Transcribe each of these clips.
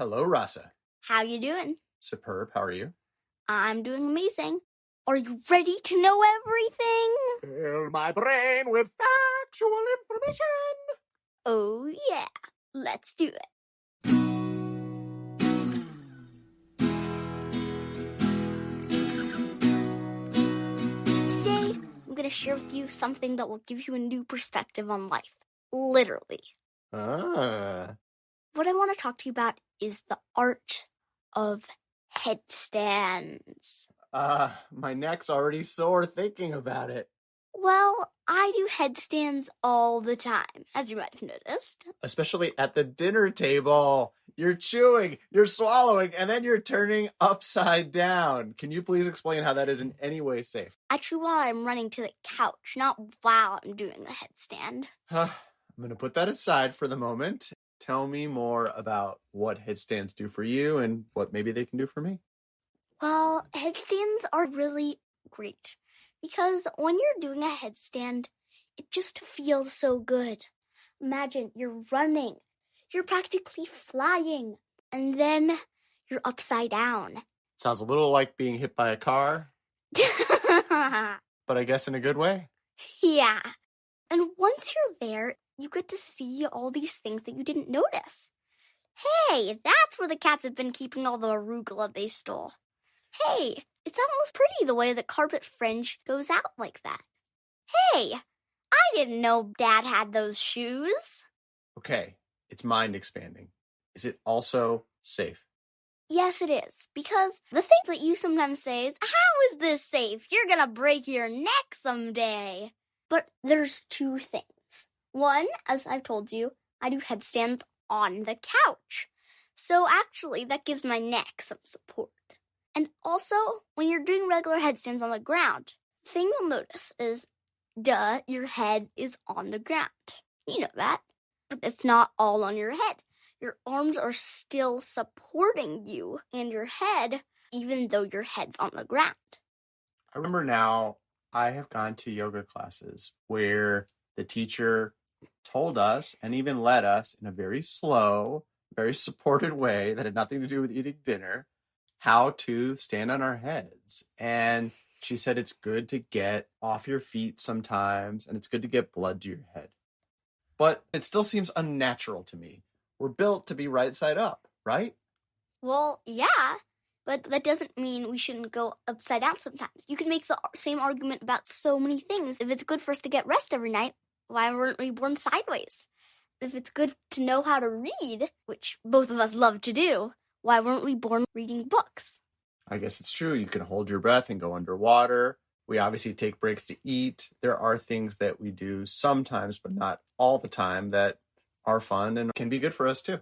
Hello, Rasa. How you doing? Superb. How are you? I'm doing amazing. Are you ready to know everything? Fill my brain with factual information. Oh, yeah. Let's do it. Today, I'm going to share with you something that will give you a new perspective on life. Literally. What I want to talk to you about is the art of headstands. My neck's already sore thinking about it. Well, I do headstands all the time, as you might have noticed. Especially at the dinner table. You're chewing, you're swallowing, and then you're turning upside down. Can you please explain how that is in any way safe? I chew while I'm running to the couch, not while I'm doing the headstand. I'm going to put that aside for the moment. Tell me more about what headstands do for you and what maybe they can do for me. Well, headstands are really great because when you're doing a headstand, it just feels so good. Imagine you're running, you're practically flying, and then you're upside down. Sounds a little like being hit by a car, but I guess in a good way. Yeah. And once you're there, you get to see all these things that you didn't notice. Hey, that's where the cats have been keeping all the arugula they stole. Hey, it's almost pretty the way the carpet fringe goes out like that. Hey, I didn't know Dad had those shoes. Okay, it's mind expanding. Is it also safe? Yes, it is, because the thing that you sometimes say is, how is this safe? You're gonna break your neck someday. But there's two things. One, as I've told you, I do headstands on the couch. So actually, that gives my neck some support. And also, when you're doing regular headstands on the ground, the thing you'll notice is, your head is on the ground. You know that. But it's not all on your head. Your arms are still supporting you and your head, even though your head's on the ground. I remember now, I have gone to yoga classes where the teacher told us and even led us in a very slow, very supported way that had nothing to do with eating dinner, how to stand on our heads. And she said it's good to get off your feet sometimes, and it's good to get blood to your head. But it still seems unnatural to me. We're built to be right side up, right? Well, yeah, but that doesn't mean we shouldn't go upside down sometimes. You can make the same argument about so many things. If it's good for us to get rest every night, why weren't we born sideways? If it's good to know how to read, which both of us love to do, why weren't we born reading books? I guess it's true. You can hold your breath and go underwater. We obviously take breaks to eat. There are things that we do sometimes, but not all the time, that are fun and can be good for us too.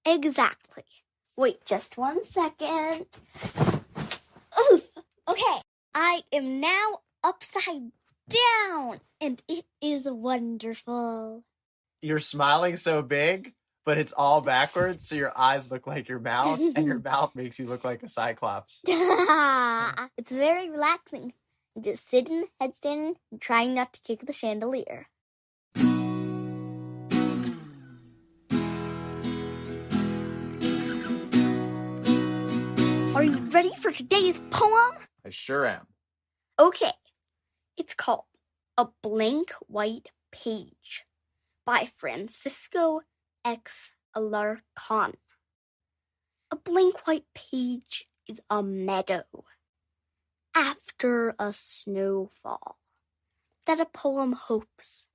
Exactly. Wait just 1 second. Oof. Okay, I am now upside down, and it is wonderful. You're smiling so big, but it's all backwards, so your eyes look like your mouth, and your mouth makes you look like a cyclops. It's very relaxing. Just sitting, headstanding, and trying not to kick the chandelier. Are you ready for today's poem? I sure am. Okay, it's called A Blank White Page by Francisco X. Alarcón. A blank white page is a meadow after a snowfall that a poem hopes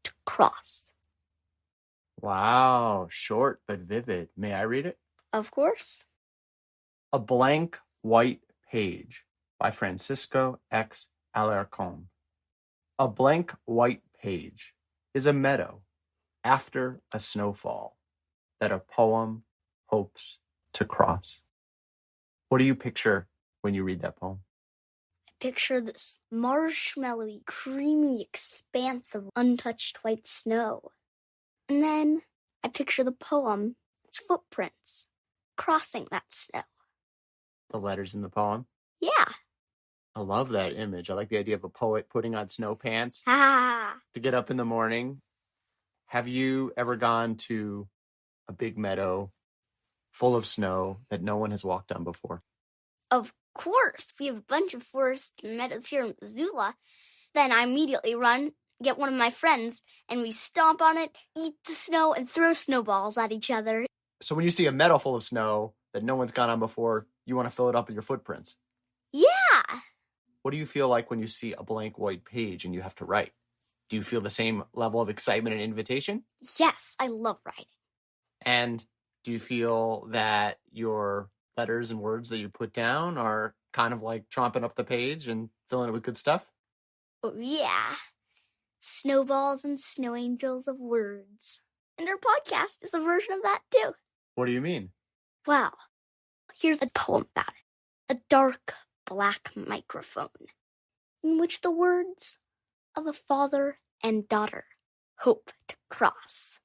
to cross. Wow, short but vivid. May I read it? Of course. A Blank White Page by Francisco X. Alarcón. A blank white page is a meadow after a snowfall that a poem hopes to cross. What do you picture when you read that poem? I picture this marshmallowy, creamy expanse of untouched white snow. And then I picture the poem, its footprints, crossing that snow. The letters in the poem? Yeah. I love that image. I like the idea of a poet putting on snow pants Ah. to get up in the morning. Have you ever gone to a big meadow full of snow that no one has walked on before? Of course, we have a bunch of forests and meadows here in Missoula. Then I immediately run, get one of my friends, and we stomp on it, eat the snow, and throw snowballs at each other. So when you see a meadow full of snow that no one's gone on before, you want to fill it up with your footprints. Yeah! What do you feel like when you see a blank white page and you have to write? Do you feel the same level of excitement and invitation? Yes, I love writing. And do you feel that your letters and words that you put down are kind of like tromping up the page and filling it with good stuff? Oh, yeah. Snowballs and snow angels of words. And our podcast is a version of that, too. What do you mean? Well, here's a poem about it. A dark, black microphone in which the words of a father and daughter hope to cross.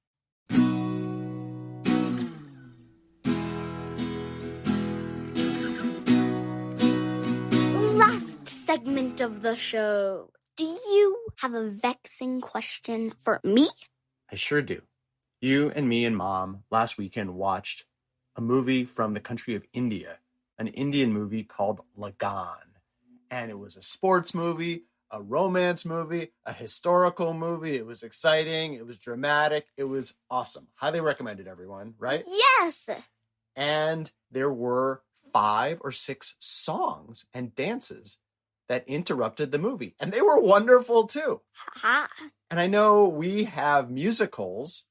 Last segment of the show. Do you have a vexing question for me? I sure do. You and me and Mom last weekend watched a movie from the country of India, an Indian movie called Lagan. And it was a sports movie, a romance movie, a historical movie. It was exciting. It was dramatic. It was awesome. Highly recommended, everyone, right? Yes! And there were 5 or 6 songs and dances that interrupted the movie. And they were wonderful, too. Ha! And I know we have musicals,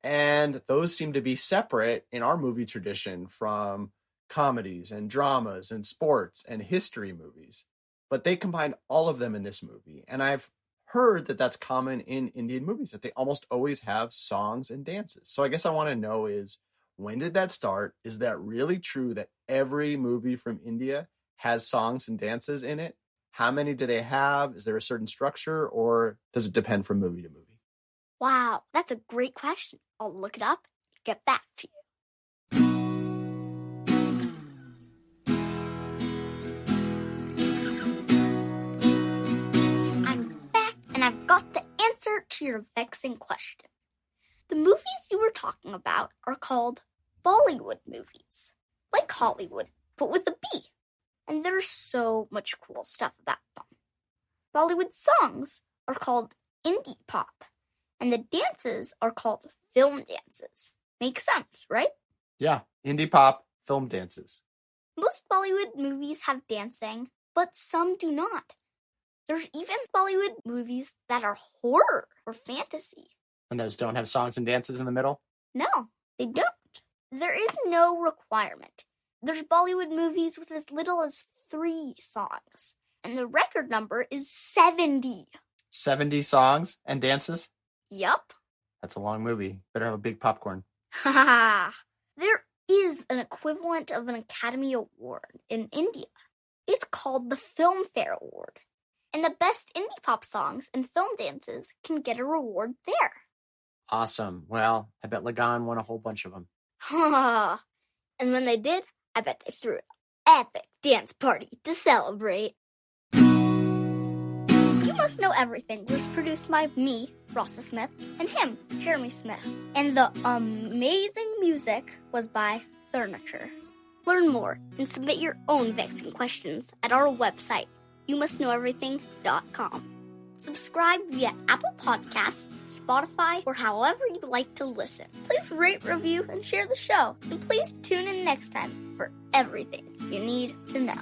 and those seem to be separate in our movie tradition from comedies and dramas and sports and history movies. But they combined all of them in this movie. And I've heard that that's common in Indian movies, that they almost always have songs and dances. So I guess I want to know is, when did that start? Is that really true that every movie from India has songs and dances in it? How many do they have? Is there a certain structure, or does it depend from movie to movie? Wow, that's a great question. I'll look it up and get back to you. I'm back, and I've got the answer to your vexing question. The movies you were talking about are called Bollywood movies, like Hollywood, but with a B. And there's so much cool stuff about them. Bollywood songs are called indie pop, and the dances are called film dances. Makes sense, right? Yeah, indie pop, film dances. Most Bollywood movies have dancing, but some do not. There's even Bollywood movies that are horror or fantasy. And those don't have songs and dances in the middle? No, they don't. There is no requirement. There's Bollywood movies with as little as 3 songs, and the record number is 70. 70 songs and dances? Yup. That's a long movie. Better have a big popcorn. Ha ha! There is an equivalent of an Academy Award in India. It's called the Filmfare Award, and the best indie pop songs and film dances can get a reward there. Awesome. Well, I bet Lagan won a whole bunch of them. Ha! And when they did, I bet they threw an epic dance party to celebrate. You Must Know Everything was produced by me, Rasa Smith, and him, Jeremy Smith. And the amazing music was by Furniture. Learn more and submit your own vexing questions at our website, youmustknoweverything.com. Subscribe via Apple Podcasts, Spotify, or however you like to listen. Please rate, review, and share the show. And please tune in next time for everything you need to know.